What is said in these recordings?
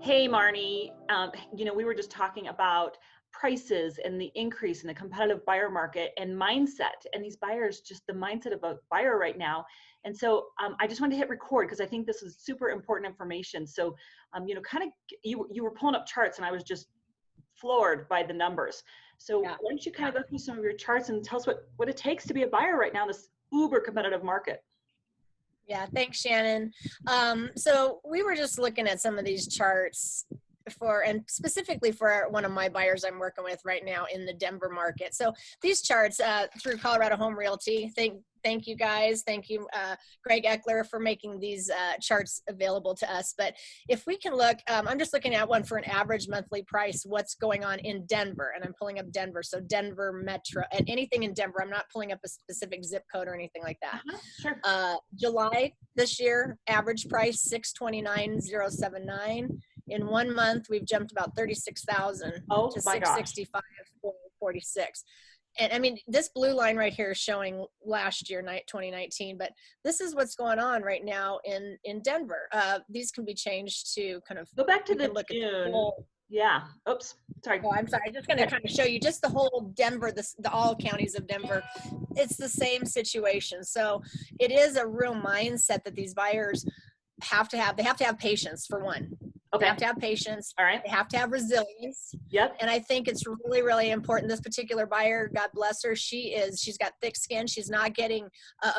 Hey, Marni, we were just talking about prices and the increase in the competitive buyer market and mindset. And these buyers, just the mindset of a buyer right now. And so I just wanted to hit record because I think this is super important information. So, you were pulling up charts and I was just floored by the numbers. So Yeah. why don't you kind of go through some of your charts and tell us what it takes to be a buyer right now in this uber competitive market? Yeah, thanks, Shannon. So we were just looking at some of these charts and specifically for one of my buyers I'm working with right now in the Denver market. So these charts through Colorado Home Realty, thank you guys. Thank you, Greg Eckler, for making these charts available to us. But if we can look, I'm just looking at one for an average monthly price, what's going on in Denver, and I'm pulling up Denver. So Denver Metro, and anything in Denver, I'm not pulling up a specific zip code or anything like that. Sure. July this year, average price, $629,079. In 1 month, we've jumped about 36,000 to 665,446. And I mean, this blue line right here is showing last year, 2019, but this is what's going on right now in Denver. These can be changed to kind of Go back to the look June. At the whole, yeah. Oops. Sorry. Oh, I'm sorry. I'm just going to kind of show you just the whole Denver, the all counties of Denver. It's the same situation. So it is a real mindset that these buyers have to have. They have to have patience, for one. Okay. They have to have patience. All right. They have to have resilience. Yep. And I think it's really, really important. This particular buyer, God bless her, she's got thick skin. She's not getting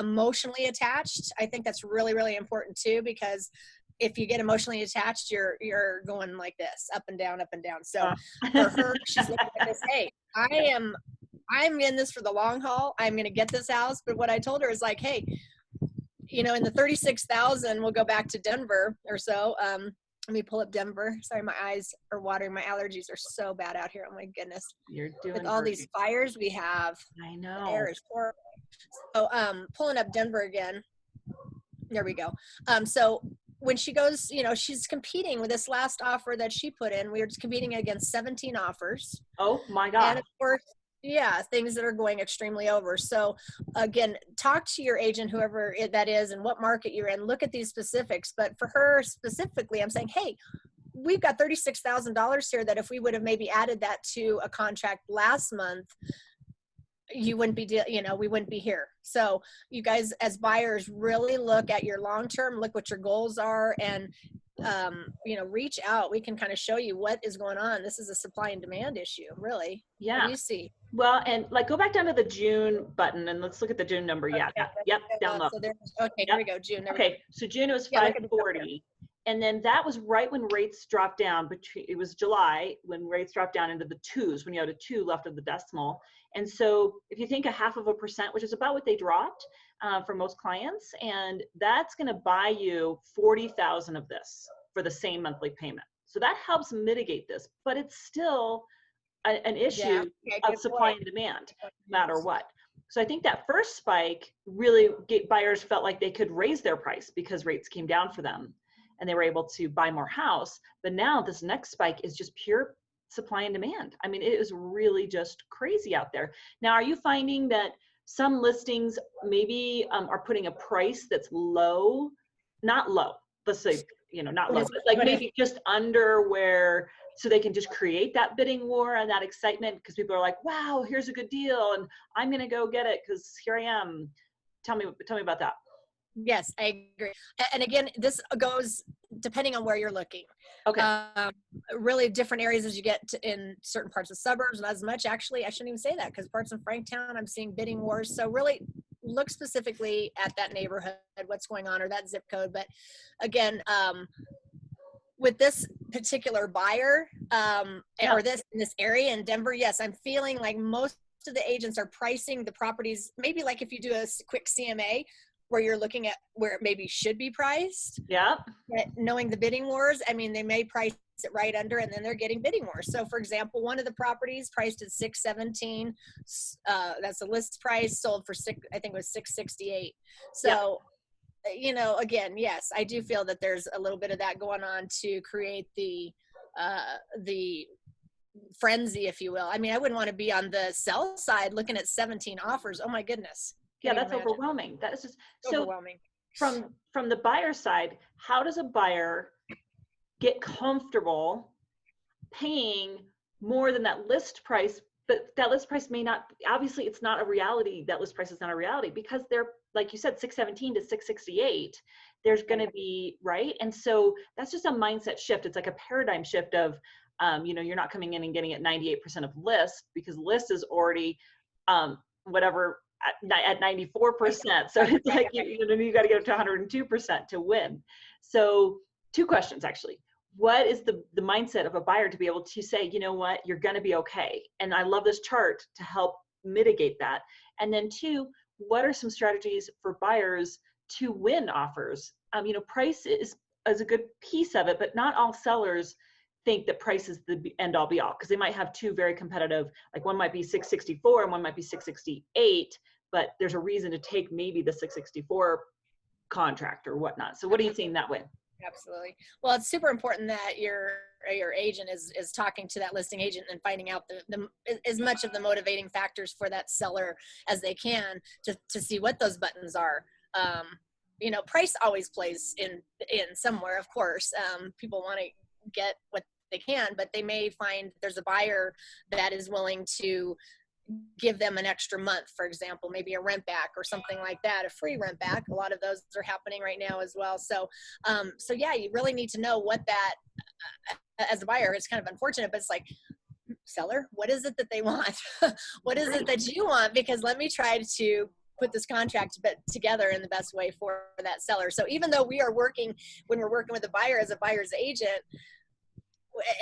emotionally attached. I think that's really, really important too, because if you get emotionally attached, you're going like this, up and down, up and down. So for her, she's looking at this, hey, I'm in this for the long haul. I'm going to get this house. But what I told her is like, hey, in the 36,000, we'll go back to Denver or so. Let me pull up Denver. Sorry, my eyes are watering. My allergies are so bad out here. Oh my goodness. You're doing with all great. These fires we have. I know. The air is horrible. So pulling up Denver again. There we go. So when she goes, she's competing with this last offer that she put in. We were just competing against 17 offers. Oh my God. And of course, yeah, things that are going extremely over. So again, talk to your agent, whoever that is, and what market you're in. Look at these specifics. But for her specifically, I'm saying, hey, we've got $36,000 here that if we would have maybe added that to a contract last month, you wouldn't be, we wouldn't be here. So you guys as buyers really look at your long-term, look what your goals are, and reach out. We can kind of show you what is going on. This is a supply and demand issue, really. Yeah. What do you see? Well, and go back down to the June button and let's look at the June number. Yeah. Okay. Yep. Down low. So here we go. June. Okay. So June it was 540. And then that was right when rates dropped down. It was July when rates dropped down into the twos, when you had a 2 left of the decimal. And so if you think 0.5%, which is about what they dropped for most clients, and that's going to buy you 40,000 of this for the same monthly payment. So that helps mitigate this, but it's still an issue of supply and demand, no matter what. So I think that first spike really buyers felt like they could raise their price because rates came down for them and they were able to buy more house. But now this next spike is just pure supply and demand. I mean, it is really just crazy out there. Now, are you finding that some listings maybe are putting a price that's low, not low, let's say, not low, but like maybe just under where, so they can just create that bidding war and that excitement because people are like, wow, here's a good deal and I'm going to go get it because here I am. Tell me about that. Yes, I agree. And again, this goes depending on where you're looking. Okay. Really different areas as you get to in certain parts of suburbs, not as much. Actually, I shouldn't even say that because parts of Franktown, I'm seeing bidding wars. So really look specifically at that neighborhood, what's going on, or that zip code. But again, with this particular buyer or in this area in Denver, yes, I'm feeling like most of the agents are pricing the properties, maybe like if you do a quick CMA, where you're looking at where it maybe should be priced. Yeah. But knowing the bidding wars, I mean, they may price it right under and then they're getting bidding wars. So for example, one of the properties priced at $617, that's a list price, sold for I think it was $668. So, again, yes, I do feel that there's a little bit of that going on to create the frenzy, if you will. I mean, I wouldn't want to be on the sell side looking at 17 offers. Oh my goodness. Yeah, that's overwhelming. That is just overwhelming. So from the buyer side, how does a buyer get comfortable paying more than that list price, but that list price may not, obviously it's not a reality. That list price is not a reality because they're, like you said, 617 to 668, there's going to be, right? And so that's just a mindset shift. It's like a paradigm shift of, you're not coming in and getting at 98% of list because list is already, whatever, at 94%. So it's like, you got to get up to 102% to win. So 2 questions actually. What is the mindset of a buyer to be able to say, you know what, you're going to be okay? And I love this chart to help mitigate that. And then 2, what are some strategies for buyers to win offers? Price is a good piece of it, but not all sellers think that price is the end all be all, because they might have 2 very competitive, like one might be 664 and one might be 668, but there's a reason to take maybe the 664 contract or whatnot. So what are you seeing that way? Absolutely. Well, it's super important that your agent is talking to that listing agent and finding out as much of the motivating factors for that seller as they can to see what those buttons are. Price always plays in somewhere, of course. People want to get what they can, but they may find there's a buyer that is willing to give them an extra month, for example, maybe a rent back or something like that, a free rent back. A lot of those are happening right now as well. So yeah, you really need to know what that, as a buyer, it's kind of unfortunate, but it's like, seller, what is it that they want? What is it that you want? Because let me try to put this contract together in the best way for that seller. So even though when we're working with a buyer as a buyer's agent,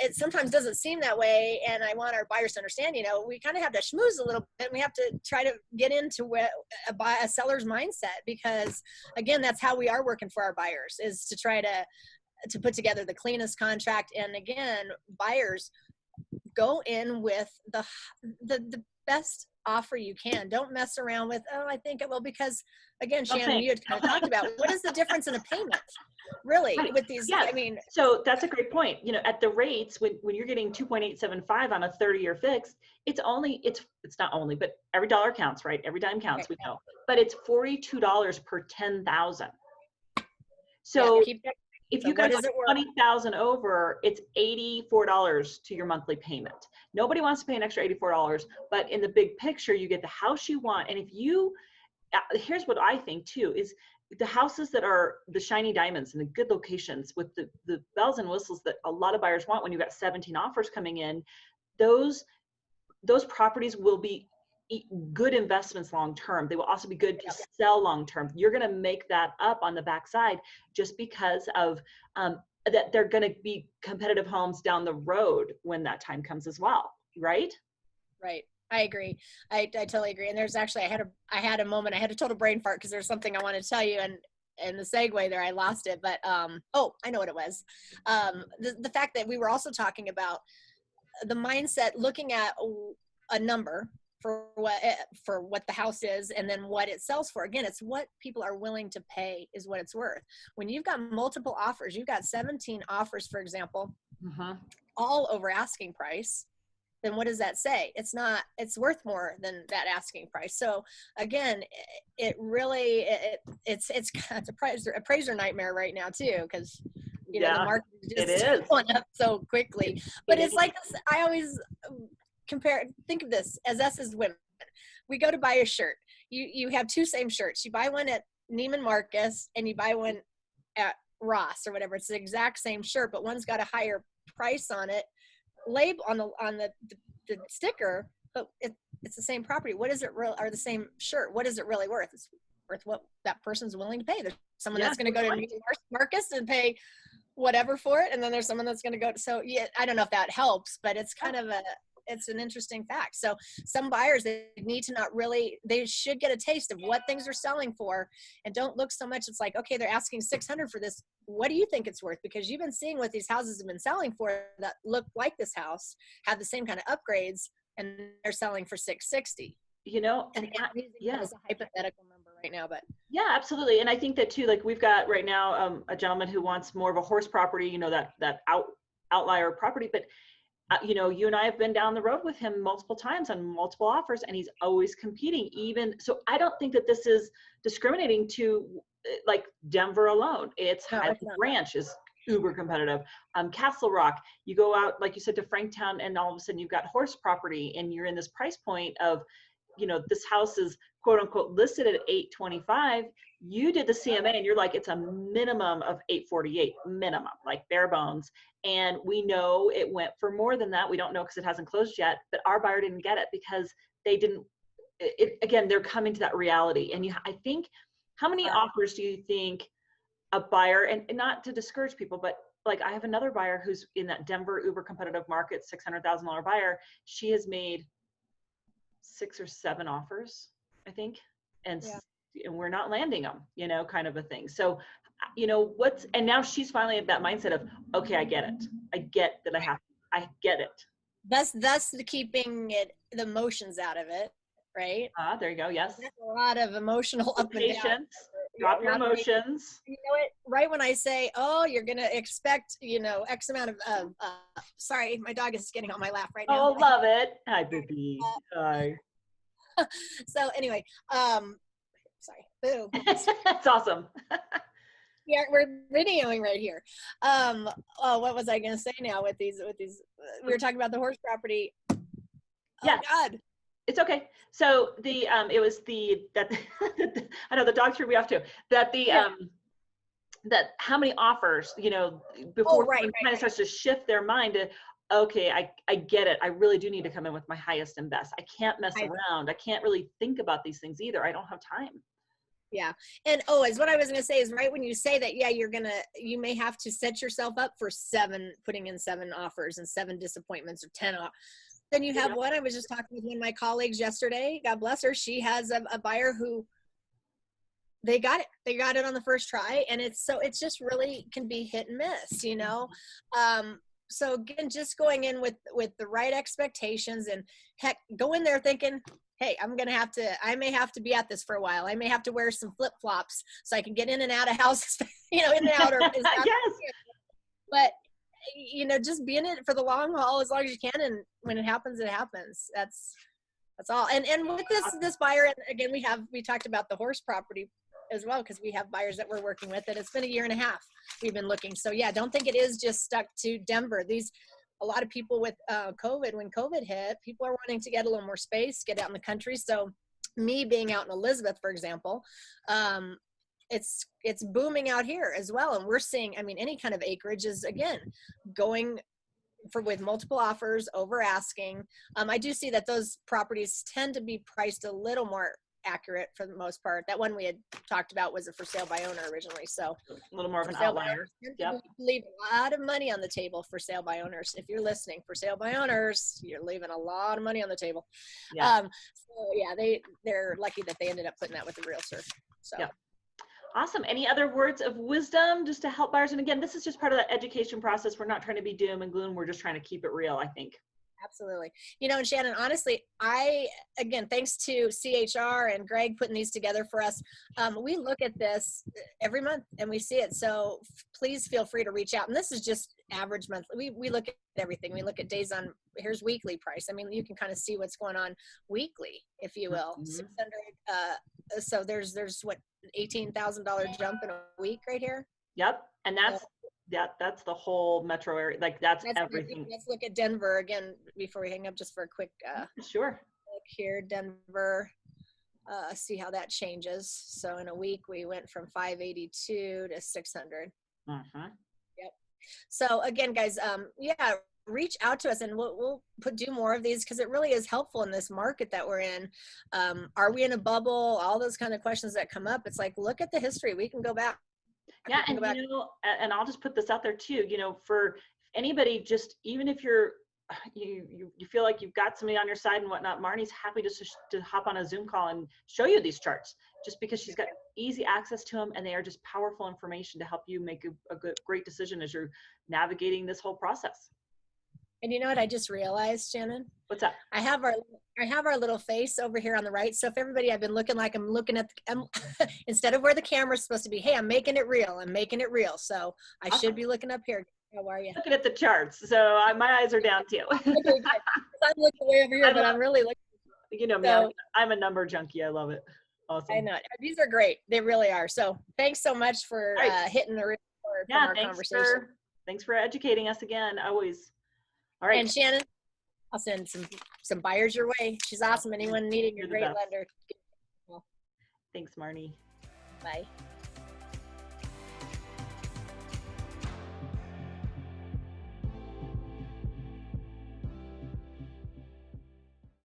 it sometimes doesn't seem that way. And I want our buyers to understand, we kind of have to schmooze a little bit. We have to try to get into a seller's mindset, because again, that's how we are working for our buyers, is to try to put together the cleanest contract. And again, buyers, go in with the best offer you can. Don't mess around with, I think it will, because again, Shannon, you had kind of talked about what is the difference in a payment really with these. Yeah. So that's a great point. At the rates, when you're getting 2.875 on a 30-year fixed, it's not only, but every dollar counts, right? Every dime counts, we know, but it's $42 per 10,000. So if you got 20,000 over, it's $84 to your monthly payment. Nobody wants to pay an extra $84, but in the big picture, you get the house you want. And here's what I think too, is the houses that are the shiny diamonds and the good locations with the bells and whistles that a lot of buyers want when you've got 17 offers coming in, those properties will be good investments long term. They will also be good to sell long term. You're going to make that up on the backside just because of that they're going to be competitive homes down the road when that time comes as well, right? Right. I agree. I totally agree. And there's actually, I had a moment, I had a total brain fart because there's something I want to tell you, and the segue there, I lost it, but I know what it was. The fact that we were also talking about the mindset, looking at a number for what the house is, and then what it sells for. Again, it's what people are willing to pay is what it's worth. When you've got multiple offers, you've got 17 offers, for example, all over asking price, then what does that say? It's worth more than that asking price. So again, it really, it's a appraiser nightmare right now too, because the market is just going up so quickly. But it's like this, I always think of this as us as women. We go to buy a shirt. You have 2 same shirts. You buy one at Neiman Marcus and you buy one at Ross or whatever. It's the exact same shirt, but one's got a higher price on it, label on the sticker, but it's the same property. What is it or the same shirt? What is it really worth? It's worth what that person's willing to pay. There's someone that's going to go to Neiman Marcus and pay whatever for it, and then there's someone that's going to go. So yeah, I don't know if that helps, but it's kind of it's an interesting fact. So some buyers, they need to they should get a taste of what things are selling for, and don't look so much. It's like, okay, they're asking $600 for this. What do you think it's worth? Because you've been seeing what these houses have been selling for that look like this house, have the same kind of upgrades, and they're selling for $660. And as a hypothetical number right now, but yeah, absolutely. And I think that too, like we've got right now a gentleman who wants more of a horse property, that outlier property, but you and I have been down the road with him multiple times on multiple offers, and he's always competing. So I don't think that this is discriminating to like Denver alone. It's Highland Ranch is uber competitive. Castle Rock, you go out, like you said, to Franktown, and all of a sudden you've got horse property, and you're in this price point of, this house is quote unquote listed at 825. You did the CMA and you're like, it's a minimum of 848, minimum, like bare bones. And we know it went for more than that. We don't know because it hasn't closed yet, but our buyer didn't get it because they didn't, again, they're coming to that reality. And I think, how many offers do you think a buyer, and not to discourage people, but like I have another buyer who's in that Denver uber competitive market, $600,000 buyer. She has made 6 or 7 offers, I think. And we're not landing them, kind of a thing. So, and now she's finally at that mindset of, okay, I get it. I get that I get it. That's the keeping the emotions out of it, right? There you go. Yes. That's a lot of emotional up and down. Drop your emotions. You know it, right when I say, oh, you're going to expect, X amount of, sorry, my dog is getting on my lap right now. Oh, love it. Hi, baby. Hi. So anyway, sorry. Boo. That's awesome. Yeah, we're videoing right here. What was I going to say now with these, we were talking about the horse property. Oh yeah. God. It's okay. So it was I know the dog threw me off too, that that how many offers, before it kind of starts to shift their mind to, okay, I get it. I really do need to come in with my highest and best. I can't mess around. I can't really think about these things either. I don't have time. Yeah. And as what I was going to say is right when you say that, yeah, you may have to set yourself up for putting in 7 offers and 7 disappointments or 10 Then you have one. I was just talking with one of my colleagues yesterday. God bless her. She has a buyer who they got it. They got it on the first try. And it's just really can be hit and miss, So again, just going in with the right expectations, and heck, go in there thinking, hey, I may have to be at this for a while. I may have to wear some flip-flops so I can get in and out of houses, in and out. Yes. But just be in it for the long haul as long as you can, and when it happens, it happens. That's all. And with this buyer, and again, we talked about the horse property as well, because we have buyers that we're working with, and it's been 1.5 years we've been looking. So yeah, don't think it is just stuck to Denver. A lot of people with COVID, when COVID hit, people are wanting to get a little more space, get out in the country. So me being out in Elizabeth, for example, it's booming out here as well. And we're seeing, any kind of acreage is, again, going with multiple offers, over asking. I do see that those properties tend to be priced a little more accurate for the most part. That one we had talked about was a for sale by owner originally. So a little more of an outlier. Yep. Leave a lot of money on the table for sale by owners. If you're listening, for sale by owners, you're leaving a lot of money on the table. Yeah. So yeah, they're lucky that they ended up putting that with the realtor. So. Yeah. Awesome. Any other words of wisdom just to help buyers? And again, this is just part of that education process. We're not trying to be doom and gloom. We're just trying to keep it real, I think. Absolutely. And Shannon, honestly, again, thanks to CHR and Greg putting these together for us, we look at this every month and we see it. So please feel free to reach out. And this is just average monthly. We look at everything. We look at days on, here's weekly price. You can kind of see what's going on weekly, if you will. Mm-hmm. 600. So there's what, $18,000 jump in a week right here. Yep. And that's the whole metro area. Like that's everything. Let's look at Denver again before we hang up, just for a quick sure. Look here, Denver, see how that changes. So in a week we went from 582 to 600. Uh-huh. Yep. So again, guys, reach out to us, and we'll do more of these, because it really is helpful in this market that we're in. Are we in a bubble? All those kind of questions that come up. It's like, look at the history. We can go back. Yeah. And, and I'll just put this out there too, for anybody, just even if you feel like you've got somebody on your side and whatnot, Marni's happy to hop on a Zoom call and show you these charts, just because she's got easy access to them, and they are just powerful information to help you make a great decision as you're navigating this whole process. And you know what I just realized, Shannon? What's up? I have our little face over here on the right. So if everybody, I've been looking like I'm looking at instead of where the camera's supposed to be, hey, I'm making it real. So I should be looking up here. How are you? Looking at the charts. So my eyes are down too. Okay, I'm looking way over here, but I'm really looking. You know me, so, I'm a number junkie. I love it. Awesome. I know. These are great. They really are. So thanks so much for hitting the record from our conversation. Thanks for educating us again. Always. All right. And Shannon, I'll send some buyers your way. She's awesome. Anyone needing a great lender. Thanks, Marni. Bye.